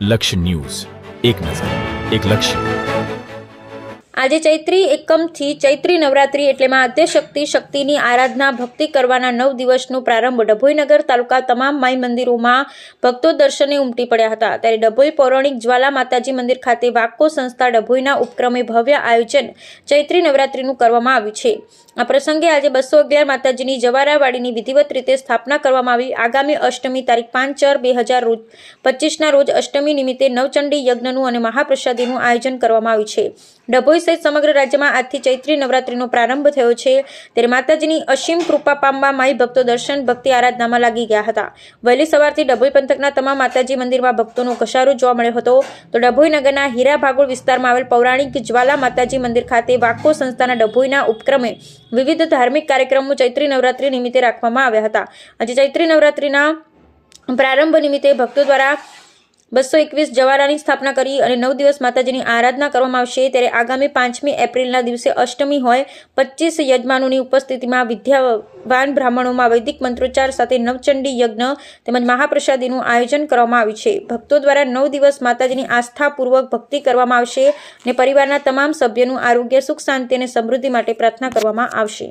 લક્ષ્ય ન્યૂઝ, એક નજર, એક લક્ષ્ય। આજે ચૈત્રી એકમથી ચૈત્રી નવરાત્રી એટલે માં આદ્યશક્તિ શક્તિની આરાધના ભક્તિ કરવાના 9 દિવસનો પ્રારંભ ડભોઈ નગર તાલુકા તમામ માઈ મંદિરોમાં ભક્તો દર્શને ઉમટી પડ્યા હતા। ત્યારે ડભોઈ પૌરાણિક જ્વાલા માતાજી મંદિર ખાતે વાકો સંસ્થા ડભોઈના ઉપક્રમે ભવ્ય આયોજન ચૈત્રી નવરાત્રીનું કરવામાં આવ્યું છે। આ પ્રસંગે આજે 211 માતાજીની જવારાવાડીની વિધિવત રીતે સ્થાપના કરવામાં આવી। આગામી અષ્ટમી તારીખ 5/4/2025ના રોજ અષ્ટમી નિમિત્તે નવચંડી યજ્ઞનું અને મહાપ્રસાદીનું આયોજન કરવામાં આવ્યું છે। ડભોઈ સહિત સમગ્ર રાજ્યમાં આજથી ચૈત્રી નવરાત્રીનો પ્રારંભ થયો છે। ત્યારે માતાજીની અસીમ કૃપા પામવા માઈ ભક્તો દર્શન ભક્તિ આરાધનામાં લાગી ગયા હતા। વહેલી સવારથી ડભોઈ પંથકના તમામ માતાજી મંદિરમાં ભક્તોનો ઘસારો જોવા મળ્યો હતો। તો ડભોઈ નગરના હીરા ભાગોળ વિસ્તારમાં આવેલ પૌરાણિક જ્વાલા માતાજી મંદિર ખાતે વાકો સંસ્થાના ડભોઈના ઉપક્રમે વિવિધ ધાર્મિક કાર્યક્રમો ચૈત્રી નવરાત્રી નિમિત્તે રાખવામાં આવ્યા હતા। આજે ચૈત્રી નવરાત્રીના પ્રારંભ નિમિત્તે ભક્તો દ્વારા 221 જવારાની સ્થાપના કરી અને 9 દિવસ માતાજીની આરાધના કરવામાં આવશે। ત્યારે આગામી 5મી એપ્રિલના દિવસે અષ્ટમી હોય 25 યજમાનોની ઉપસ્થિતિમાં વિદ્યાવાન બ્રાહ્મણોમાં વૈદિક મંત્રોચ્ચાર સાથે નવચંડી યજ્ઞ તેમજ મહાપ્રસાદીનું આયોજન કરવામાં આવ્યું છે। ભક્તો દ્વારા 9 દિવસ માતાજીની આસ્થાપૂર્વક ભક્તિ કરવામાં આવશે અને પરિવારના તમામ સભ્યોનું આરોગ્ય સુખ શાંતિ અને સમૃદ્ધિ માટે પ્રાર્થના કરવામાં આવશે।